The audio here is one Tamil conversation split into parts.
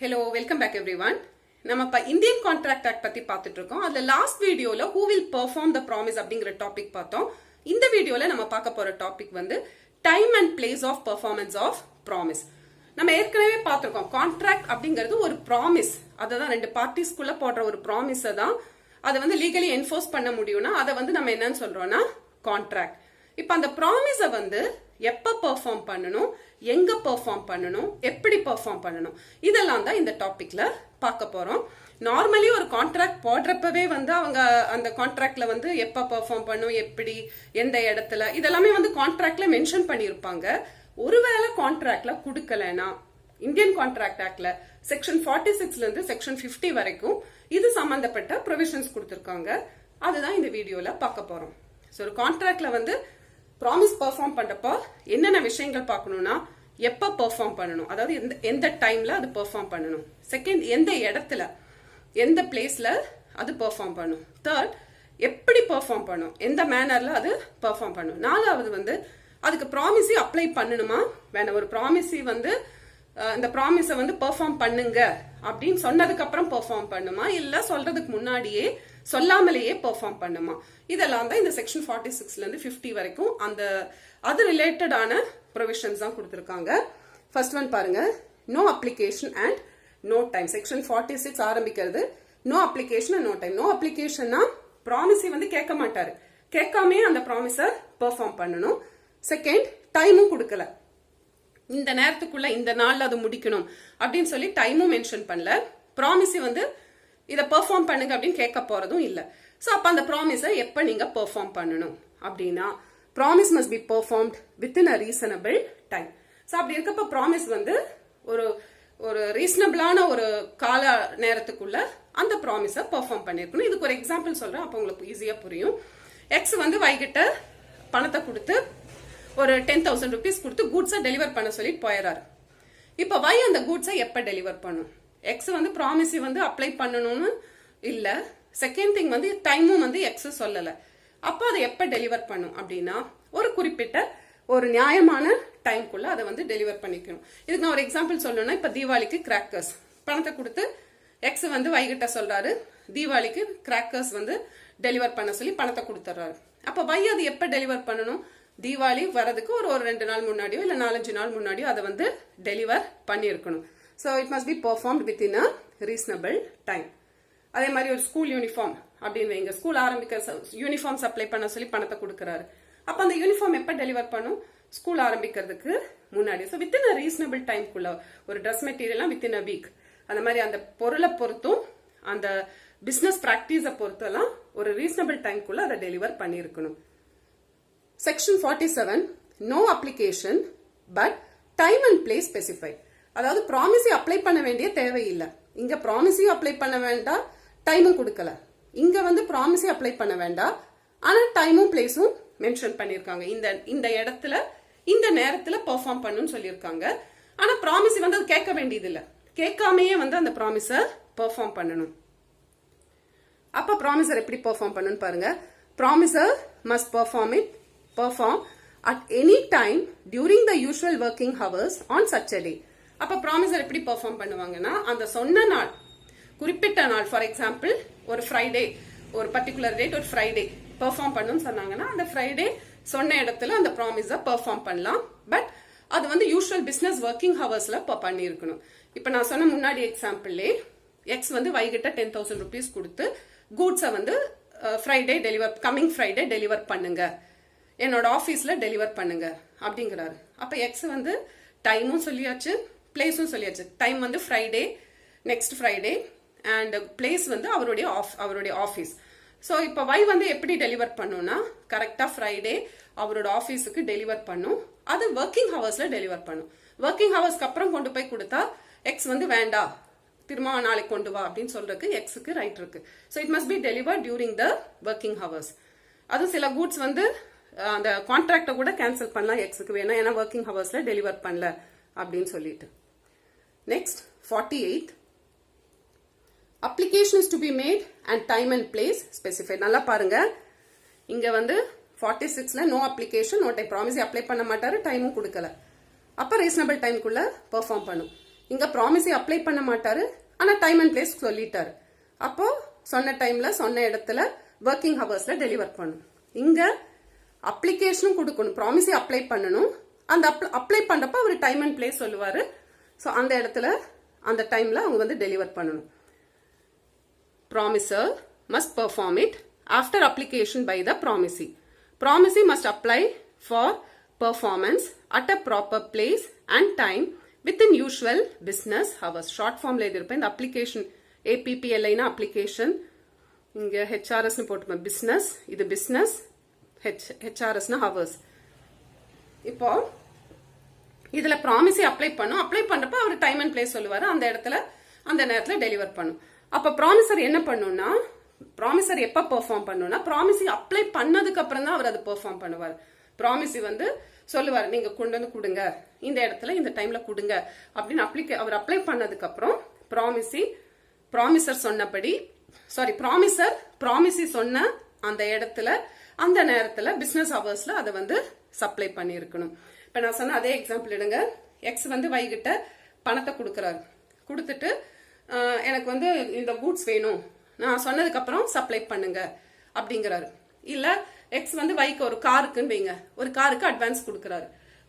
Hello, welcome back everyone. நம்ம இப்ப இந்தியன் கான்ட்ராக்ட் ஆக்ட் பத்தி பார்த்துட்டு இருக்கோம். அதுல லாஸ்ட் வீடியோல who will perform the promise அப்படிங்கிற டாபிக் பார்த்தோம். இந்த வீடியோல நம்ம பார்க்க போற டாபிக் வந்து time and place of performance of promise. நம்ம ஏற்கனவே பார்த்திருக்கோம் கான்ட்ராக்ட் அப்படிங்கிறது ஒரு ப்ராமிஸ். அததான் ரெண்டு பார்ட்டிஸ்க்குள்ள போடுற ஒரு ப்ராமிஸை தான் அதை வந்து லீகலி என்ஃபோர்ஸ் பண்ண முடியும்னா அதை வந்து நம்ம என்னன்னு சொல்றோம்னா கான்ட்ராக்ட். இப்ப அந்த ப்ராமிஸை வந்து எப்ப பெர்ஃபார்ம் பண்ணணும், எங்க பெர்ஃபார்ம் பண்ணணும், எப்படி பெர்ஃபார்ம் பண்ணணும், இதெல்லாம் தான் இந்த டாபிக்ல பார்க்க போறோம். நார்மலி ஒரு கான்ட்ராக்ட் போடுறப்பவே வந்து அவங்க அந்த கான்ட்ராக்ட்ல வந்து எப்ப பெர்ஃபார்ம் பண்ணும், எப்படி, எந்த இடத்துல, இதெல்லாமே வந்து கான்ட்ராக்ட்ல மென்ஷன் பண்ணியிருப்பாங்க. ஒருவேளை கான்ட்ராக்ட்ல கொடுக்கலனா இந்தியன் கான்ட்ராக்ட் ஆக்ட்ல செக்ஷன் 46ல இருந்து செக்ஷன் 50 வரைக்கும் இது சம்பந்தப்பட்ட ப்ரொவிஷன்ஸ் கொடுத்திருக்காங்க. அதுதான் இந்த வீடியோல பார்க்க போறோம். ஸோ ஒரு கான்ட்ராக்ட்ல வந்து ப்ராமிஸ் பெர்ஃபார்ம் பண்றப்போ என்னென்ன விஷயங்கள் பார்க்கணும்னா எப்ப பெர்ஃபார்ம் பண்ணணும், அதாவது எந்த டைம்ல அது பெர்ஃபார்ம் பண்ணணும், செகண்ட் எந்த இடத்துல எந்த பிளேஸ்ல அது பெர்ஃபார்ம் பண்ணும், தேர்ட் எப்படி பெர்ஃபார்ம் பண்ணும், எந்த மேனர்ல அது பெர்ஃபார்ம் பண்ணும், நாலாவது வந்து அதுக்கு ப்ராமிஸி அப்ளை பண்ணணுமா வேணாம், ஒரு ப்ராமிஸி வந்து இந்த ப்ராமிஸை வந்து பெர்ஃபார்ம் பண்ணுங்க அப்படின்னு சொன்னதுக்கு அப்புறம் பெர்ஃபார்ம் பண்ணுமா இல்ல சொல்றதுக்கு முன்னாடியே சொல்லாமலேயே பெர்ஃபார்ம் பண்ணுமா, இதெல்லாம் தான் இந்த செக்ஷன் 46ல இருந்து 50 வரைக்கும் அந்த அது ரிலேட்டடான ப்ரொவிஷன்ஸ் தான் கொடுத்திருக்காங்க. ஃபர்ஸ்ட் ஒன் பாருங்க, no application and no time. Section 46 ஆரம்பிக்கிறது no application and no time. No அப்ளிகேஷன்னா ப்ராமிஸை வந்து கேட்க மாட்டாரு, கேட்காமே அந்த ப்ராமிஸை பெர்ஃபார்ம் பண்ணணும். செகண்ட், டைமும் கொடுக்கல, இந்த நேரத்துக்குள்ள இந்த நாள்ல அது முடிக்கணும் அப்படின்னு சொல்லி டைமும் மென்ஷன் பண்ணல. ப்ராமிஸை வந்து இதை பெர்ஃபார்ம் பண்ணுங்க அப்படின்னு கேட்க போறதும் இல்ல. சோ அப்ப அந்த ப்ராமிஸை எப்ப நீங்க பெர்ஃபார்ம் பண்ணணும் அப்படின்னா promise must be performed within a reasonable time. So அப்படி இருக்கப்ப ப்ராமிஸ் வந்து ஒரு ஒரு ரீசனபிளான ஒரு கால நேரத்துக்குள்ள அந்த ப்ராமிஸை பெர்ஃபார்ம் பண்ணிருக்கணும். இதுக்கு ஒரு எக்ஸாம்பிள் சொல்றேன், அப்ப உங்களுக்கு ஈஸியா புரியும். எக்ஸ் வந்து வைகிட்ட பணத்தை கொடுத்து ஒரு 10,000 rupees கொடுத்து கூட்ஸை டெலிவர் பண்ண சொல்லிட்டு போயிடறாரு. இப்ப வை அந்த கூட்ஸை எப்ப டெலிவர் பண்ணும், எக்ஸ் வந்து ப்ராமிஸை வந்து அப்ளை பண்ணணும்னு இல்ல, செகண்ட் திங் வந்து டைமும் வந்து எக்ஸ் சொல்லல. அப்ப அதை எப்ப டெலிவர் பண்ணும் அப்படின்னா ஒரு குறிப்பிட்ட ஒரு நியாயமான டைம்குள்ள அதை வந்து டெலிவர் பண்ணிக்கணும். இதுக்கு நான் ஒரு எக்ஸாம்பிள் சொல்லணும்னா இப்ப தீபாவளிக்கு கிராக்கர்ஸ் பணத்தை கொடுத்து எக்ஸ் வந்து வைகிட்ட சொல்றாரு தீபாவளிக்கு கிராக்கர்ஸ் வந்து டெலிவர் பண்ண சொல்லி பணத்தை கொடுத்துறாரு. அப்ப வை அது எப்ப டெலிவர் பண்ணணும், தீபாவளி வரதுக்கு ஒரு 2 நாள் முன்னாடியோ இல்ல 4-5 நாள் முன்னாடியோ அதை வந்து டெலிவர் பண்ணிருக்கணும். So it must be performed with in a reasonable time. அதே மாதிரி ஒரு ஸ்கூல் யூனிஃபார்ம் அப்படின்னு வைங்க, ஸ்கூல் ஆரம்பிக்க யூனிஃபார்ம் சப்ளை பண்ண சொல்லி பணத்தை கொடுக்கறாரு. அப்ப அந்த யூனிஃபார்ம் எப்ப டெலிவர் பண்ணும், ஸ்கூல் ஆரம்பிக்கிறதுக்கு முன்னாடி. So within a reasonable டைம்குள்ள ஒரு ட்ரெஸ் மெட்டீரியல்லாம் வித் இன் அ வீக், அந்த மாதிரி அந்த பொருளை பொறுத்தும் அந்த பிசினஸ் பிராக்டிஸை பொறுத்தெல்லாம் ஒரு ரீசனபிள் டைம்குள்ள அதை டெலிவர் பண்ணிருக்கணும். Section 47 no application but time and place specified. அதாவது ப்ராமிஸை அப்ளை பண்ண வேண்டிய தேவையில்லை. இங்க ப்ராமிஸையும் அப்ளை பண்ண வேண்டாம், டைமும் கொடுக்கல. இங்க வந்து ப்ராமிஸை அப்ளை பண்ண வேண்டாம், ஆனா டைமும் பிளேஸும் மென்ஷன் பண்ணிருக்காங்க. இந்த இடத்துல இந்த நேரத்துல பெர்ஃபார்ம் பண்ணுன்னு சொல்லியிருக்காங்க. ஆனா ப்ராமிஸை வந்து அது கேட்க வேண்டியது இல்ல, கேட்காமையே வந்து அந்த ப்ராமிஸை பெர்ஃபார்ம் பண்ணணும். அப்ப ப்ராமிஸர் எப்படி பெர்ஃபார்ம் பண்ணணும் பாருங்க. ப்ராமிஸர் must perform at any time during the usual working hours on such a day. அப்ப ப்ராமிசர் எப்படி பெர்ஃபார்ம் பண்ணுவாங்கன்னா அந்த சொன்ன நாள், குறிப்பிட்ட நாள், ஃபார் எக்ஸாம்பிள் ஒரு ஃப்ரைடே, ஒரு பர்டிகுலர் டேட் ஒரு ஃப்ரைடே பெர்ஃபார்ம் பண்ணணும்னு சொன்னாங்கன்னா அந்த ஃப்ரைடே சொன்ன இடத்துல அந்த ப்ராமிஸை பெர்ஃபார்ம் பண்ணலாம். பட் அது வந்து யூஷுவல் பிசினஸ் ஒர்க்கிங் ஹவர்ஸ்ல பண்ணிருக்கணும். இப்ப நான் சொன்ன முன்னாடி எக்ஸாம்பிள்லே எக்ஸ் வந்து வைகிட்ட 10,000 rupees கொடுத்து கூட்ஸை வந்து Friday deliver, coming Friday deliver பண்ணுங்க, என்னோட ஆபீஸ்ல டெலிவர் பண்ணுங்க அப்படிங்கிறாரு. அப்ப எக்ஸ் வந்து டைமும் சொல்லியாச்சு, பிளேஸும் சொல்லியாச்சு. டைம் வந்து Friday, next Friday, and place வந்து அவருடைய ஆபீஸ். ஸோ இப்போ வை வந்து எப்படி டெலிவர் பண்ணும்னா கரெக்டா ஃப்ரைடே அவரோட ஆபீஸுக்கு டெலிவர் பண்ணும். அது ஒர்க்கிங் ஹவர்ஸ்ல டெலிவர் பண்ணும். ஒர்க்கிங் ஹவர்ஸ்க்கு அப்புறம் கொண்டு போய் கொடுத்தா எக்ஸ் வந்து வேண்டாம், திரும்ப நாளைக்கு கொண்டு வா அப்படின்னு சொல்றதுக்கு எக்ஸுக்கு ரைட் இருக்கு. So it must be deliver during the working hours. அது சில கூட்ஸ் வந்து அந்த கான்ட்ராக்ட கூட கேன்சல் பண்ணலாம் எக்ஸுக்கு வேணா, ஏன்னா ஒர்க்கிங் ஹவர்ஸ்ல டெலிவர் பண்ணல அப்படின்னு சொல்லிட்டு. Next 48 application is to be made and time and place specified. நல்லா பாருங்க, இங்க வந்து 46ல no application no time, promise apply பண்ண மாட்டாரு, டைமும் கொடுக்கல. அப்ப ரீசனபிள் டைம்குள்ள பெர்ஃபார்ம் பண்ணும். இங்க ப்ராமிஸை அப்ளை பண்ண மாட்டாரு, ஆனா டைம் அண்ட் பிளேஸ் சொல்லிட்டாரு. அப்போ சொன்ன டைம்ல சொன்ன இடத்துல ஒர்க்கிங் ஹவர்ஸ்ல டெலிவர் பண்ணும். இங்க அப்ளிகேஷனும் கொடுக்கணும், ப்ராமிஸை அப்ளை பண்ணணும். அந்த அப்ளை பண்றப்ப அவர் டைம் அண்ட் பிளேஸ் சொல்லுவாரு. ஸோ அந்த இடத்துல அந்த டைம்ல அவங்க வந்து டெலிவர் பண்ணணும். Promiser must perform it after application by the promisee. Promisee must apply for performance at a proper place and time within usual business hours. Short form ல இருப்பேன். இந்த application APPLI னா application, இங்க HRS னு போட்டுப்பேன். business, இது business, HRS னா hours. இப்போ இதுல ப்ராமிஸை அப்ளை பண்ணும். அப்ளை பண்றப்ப அவர் டைம் அண்ட் பிளேஸ் சொல்லுவாரு. அந்த இடத்துல அந்த நேரத்துல டெலிவர் பண்ணும். அப்ப ப்ராமிசர் என்ன பண்ணும்னா, ப்ராமிசர் எப்ப பெர்ஃபார்ம் பண்ணும்னா, ப்ராமிஸை அப்ளை பண்ணதுக்கு அப்புறம் தான் அவர் அதை பெர்ஃபார்ம் பண்ணுவார். ப்ராமிஸி வந்து சொல்லுவார், நீங்க கொண்டு வந்து கொடுங்க, இந்த இடத்துல இந்த டைம்ல கொடுங்க அப்படின்னு அவர் அப்ளை பண்ணதுக்கு அப்புறம் ப்ராமிசர் சொன்னபடி, ப்ராமிசி சொன்ன அந்த இடத்துல அந்த நேரத்துல பிசினஸ் ஹவர்ஸ்ல அதை வந்து சப்ளை பண்ணி இருக்கணும். இப்ப நான் சொன்ன அதே எக்ஸாம்பிள் எடுங்க. எக்ஸ் வந்து Y கிட்ட பணத்தை கொடுக்கறாரு. கொடுத்துட்டு எனக்கு வந்து இந்த கூட்ஸ் வேணும், நான் சொன்னதுக்கு அப்புறம் சப்ளை பண்ணுங்க அப்படிங்கிறாரு. இல்ல எக்ஸ் வந்து வைக்கு ஒரு காருக்குன்னு வைங்க, ஒரு காருக்கு அட்வான்ஸ் கொடுக்கறாரு.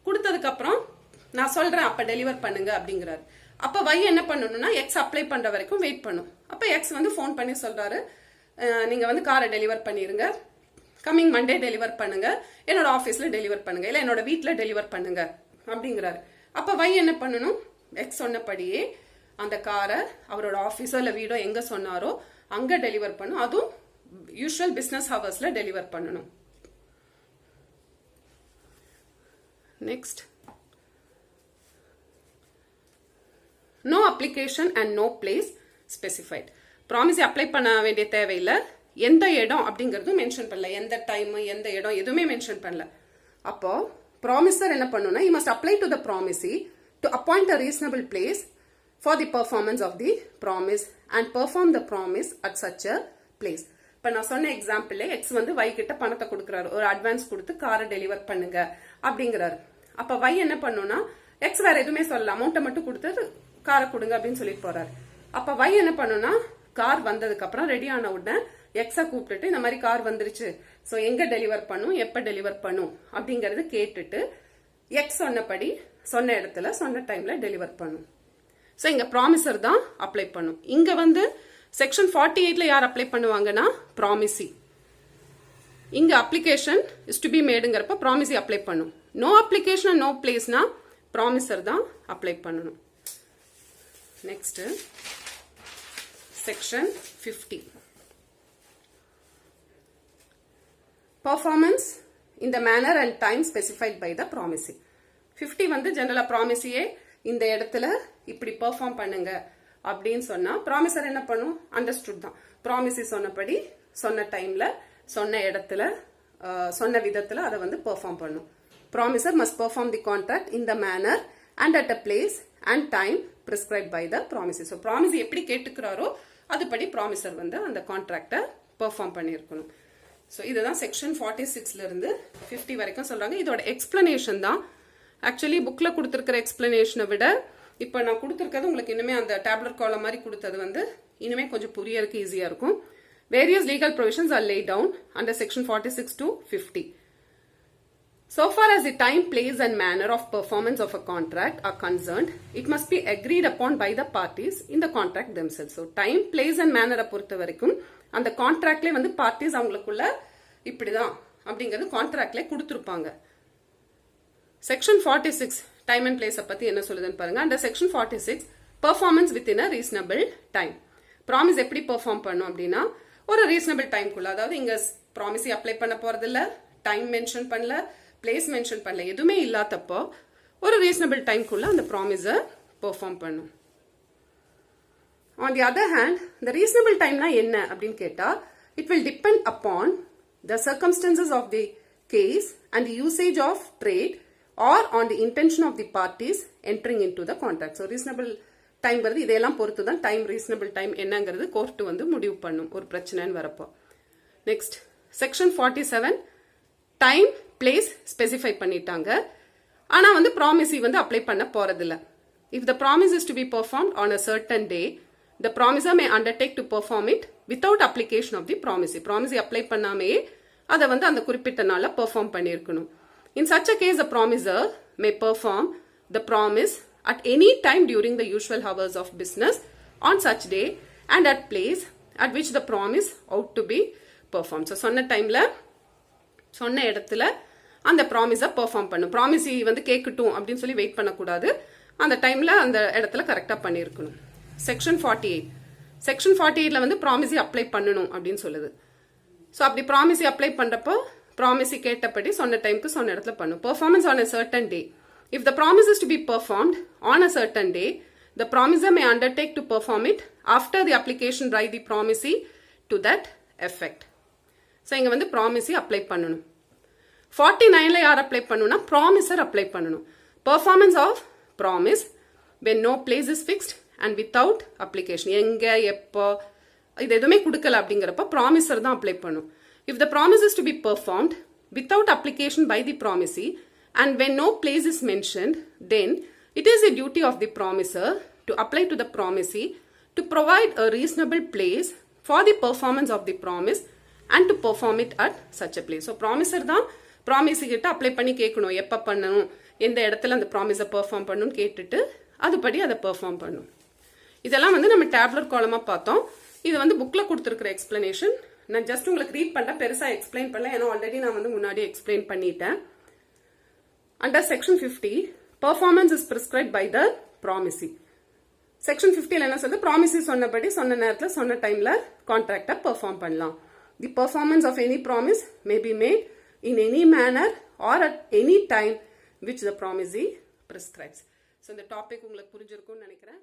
கொடுத்ததுக்கு அப்புறம் நான் சொல்றேன் அப்ப டெலிவர் பண்ணுங்க அப்படிங்கிறாரு. அப்ப வை என்ன பண்ணணும்னா எக்ஸ் அப்ளை பண்ற வரைக்கும் வெயிட் பண்ணும். அப்ப எக்ஸ் வந்து ஃபோன் பண்ணி சொல்றாரு, நீங்க வந்து காரை டெலிவர் பண்ணிருங்க, கம்மிங் மண்டே டெலிவர் பண்ணுங்க, என்னோட ஆபீஸ்ல டெலிவர் பண்ணுங்க, இல்ல என்னோட வீட்டுல டெலிவர் பண்ணுங்க அப்படிங்கிறாரு. அப்ப வை என்ன பண்ணணும், எக்ஸ் சொன்னபடியே அந்த காரை அவரோட ஆபீஸோ இல்ல வீடோ எங்க சொன்னாரோ அங்க டெலிவர் பண்ணும். அதுவும் யூஷுவல் பிசினஸ் ஹவர்ஸ்ல டெலிவர் பண்ணணும். Next, no application and no place specified. ப்ராமிஸை அப்ளை பண்ண வேண்டிய தேவையில்லை, எந்த இடம் அப்படிங்கறதும் மென்ஷன் பண்ணல, எந்த டைம் எந்த இடம் எதுவுமே மென்ஷன் பண்ணல. அப்போ ப்ராமிசர் என்ன பண்ணுனா, he must apply to the promisee to appoint a reasonable place for the performance of the promise and perform the promise at such a place. இப்ப நான் சொன்ன எக்ஸாம்பிள், எக்ஸ் வந்து Y கிட்ட பணத்தை கொடுக்கறாரு, ஒரு அட்வான்ஸ் கொடுத்து காரை டெலிவர் பண்ணுங்க அப்படிங்கிறாரு. அப்ப Y என்ன பண்ணுனா, எக்ஸ் வேற எதுவுமே சொல்லல, அமௌண்ட்டை மட்டும் கொடுத்து காரை கொடுங்க அப்படின்னு சொல்லிட்டு போறாரு. அப்ப Y என்ன பண்ணுனா, கார் வந்ததுக்கு அப்புறம் ரெடி ஆன உடனே எக்ஸ கூப்பிட்டுட்டு இந்த மாதிரி கார் வந்துருச்சு, சோ எங்க டெலிவர் பண்ணும், எப்ப டெலிவர் பண்ணும் அப்படிங்கறது கேட்டுட்டு எக்ஸ் சொன்னபடி சொன்ன இடத்துல சொன்ன டைம்ல டெலிவர் பண்ணும். சோ இங்க ப்ராமிசர் தான் அப்ளை பண்ணும். இங்க வந்து செக்ஷன் 48ல யார் அப்ளை பண்ணுவாங்கன்னா ப்ராமிசி. இங்க அப்ளிகேஷன் இஸ் டு பி மேடுங்கிறப்ப ப்ராமிசி அப்ளை பண்ணும். நோ அப்ளிகேஷன் நோ பிளேஸ்னா ப்ராமிசர் தான் அப்ளை பண்ணணும். Next, section 50. Performance in the manner and time specified by the promisee. 50 வந்து ஜெனரலா ப்ராமிசியே இந்த இடத்துல இப்படி பெர்ஃபார்ம் பண்ணுங்க அப்படின்னு சொன்னா ப்ராமிசர் என்ன பண்ணும், அண்டர்ஸ்டுட் தான். ப்ராமிசி சொன்னபடி சொன்ன டைம்ல சொன்ன இடத்துல சொன்ன விதத்துல அதை வந்து பெர்ஃபார்ம் பண்ணும். Promisor must perform the contract in the manner and at a place and time prescribe by the promisee. So promisee எப்படி கேட்டுக்கிறாரோ அதுபடி ப்ராமிசர் வந்து அந்த கான்ட்ராக்டை பெர்ஃபார்ம் பண்ணியிருக்கணும். ஸோ இதுதான் செக்ஷன் 46ல இருந்து 50 வரைக்கும் சொல்றாங்க. இதோட எக்ஸ்பிளனேஷன் தான் ஆக்சுவலி புக்ல கொடுத்துருக்கிற எக்ஸ்பிளனேஷனை விட இப்போ நான் கொடுத்துருக்கிறது உங்களுக்கு இனிமே அந்த டேப்லெட் காலம் மாதிரி கொடுத்தது வந்து இனிமே கொஞ்சம் புரியறதுக்கு ஈஸியா இருக்கும். Various legal provisions are laid down under section 46 to 50. So far as the time, place and manner of performance of a contract are concerned, it must be agreed upon by the parties in the contract themselves. So time, place and manner பொறுத்த வரைக்கும் அந்த கான்ட்ராக்ட்ல வந்து பார்ட்டிஸ் அவங்களுக்குள்ள இப்படிதான் அப்படிங்கிறது கான்ட்ராக்ட்ல கொடுத்திருப்பாங்க. செக்ஷன் 46 டைம் அண்ட் பிளேஸ் பத்தி என்ன சொல்லுதுன்னு பாருங்க. அந்த section 46 performance with in a reasonable time. Promise எப்படி பெர்ஃபார்ம் பண்ணும் அப்படின்னா ஒரு ரீசனபிள் டைம்குள்ள, அதாவது இங்க ப்ராமிஸை அப்ளை பண்ண போறது இல்ல, டைம் மென்ஷன் பண்ணல, பிளேஸ் மென்ஷன் பண்ணல, எதுவுமே இல்லாதப்போ ஒரு ரீசனபிள் டைம்குள்ள அந்த ப்ராமிஸை பெர்ஃபார்ம் பண்ணும். On the other hand, the reasonable time na enna appdin ketta, it will depend upon the circumstances of the case and the usage of trade or on the intention of the parties entering into the contract. So reasonable time varudhu idellam poruthu dhan time reasonable time ennaங்கிறது கோர்ட் வந்து முடிவு பண்ணும் ஒரு பிரச்சனைன்னு வரப்போ. Next, section 47 time place specify பண்ணிட்டாங்க. ஆனா வந்து ப்ராமிசி வந்து அப்ளை பண்ண போறதில்ல. If the promise is to be performed on a certain day, the promiser may undertake to perform it without application of the promisee. Promisee apply பண்ணாமே அதை வந்து அந்த குறிப்பிட்ட நாள்ல perform பண்ணியிருக்கணும். In such a case, the promiser may perform the promise at any time during the usual hours of business on such day and at place at which the promise ought to be performed. So சொன்ன டைம்ல சொன்ன இடத்துல அந்த ப்ராமிஸை பெர்ஃபார்ம் பண்ணும். ப்ராமிஸி வந்து கேட்கட்டும் அப்படின்னு சொல்லி வெயிட் பண்ணக்கூடாது. அந்த டைம்ல அந்த இடத்துல கரெக்டாக பண்ணியிருக்கணும். செக்ஷன் 48 செக்ஷன் 48ல வந்து ப்ராமிஸி அப்ளை பண்ணணும் அப்படின்னு சொல்லுது. ஸோ அப்படி ப்ராமிஸி அப்ளை பண்றப்போ ப்ராமிஸி கேட்டபடி சொன்ன டைமுக்கு சொன்ன இடத்துல பண்ணும். Performance on a certain day. If the promise is to be performed on a certain day, the promiser may undertake to perform it after the application by the promisee to that effect. So இங்க வந்து promisee apply பண்ணணும். 49ல யார் அப்ளை பண்ணணும்னா promiser apply பண்ணணும். Performance of promise when no place is fixed and without application. எங்க எப்போ இது எதுவுமே கொடுக்கல அப்படிங்கிறப்ப promiser தான் அப்ளை பண்ணும். If the promise is to be performed without application by the promisee and when no place is mentioned, then it is the duty of the promiser to apply to the promisee to provide a reasonable place for the performance of the promise and to perform it at such a place. So promiser தான் promisee கிட்ட அப்ளை பண்ணி கேட்கணும் எப்போ பண்ணணும், எந்த இடத்துல அந்த ப்ராமிஸை பெர்ஃபார்ம் பண்ணணும்னு கேட்டுட்டு அதுபடி அதை பெர்ஃபார்ம் பண்ணும். இதெல்லாம் வந்து நம்ம டேப்லர் காலமாக பார்த்தோம். இது வந்து புக்கில் கொடுத்துருக்குற எக்ஸ்பிளனேஷன். நான் ஜஸ்ட் உங்களுக்கு ரீட் பண்ணுறேன், பெருசாக எக்ஸ்பிளைன் பண்ணல, ஏன்னா ஆல்ரெடி நான் வந்து முன்னாடி எக்ஸ்பிளைன் பண்ணிட்டேன். Under section 50, performance is prescribed by the promisee. Section 50 என்ன சொல்லுது? promisee சொன்னபடி சொன்ன நேரத்தில் சொன்ன டைம்ல கான்ட்ராக்டை பெர்ஃபார்ம் பண்ணலாம். The performance of any promise may be made in any manner or at any time which the promisee prescribes. So இந்த டாபிக் உங்களுக்கு புரிஞ்சிருக்கும்னு நினைக்கிறேன்.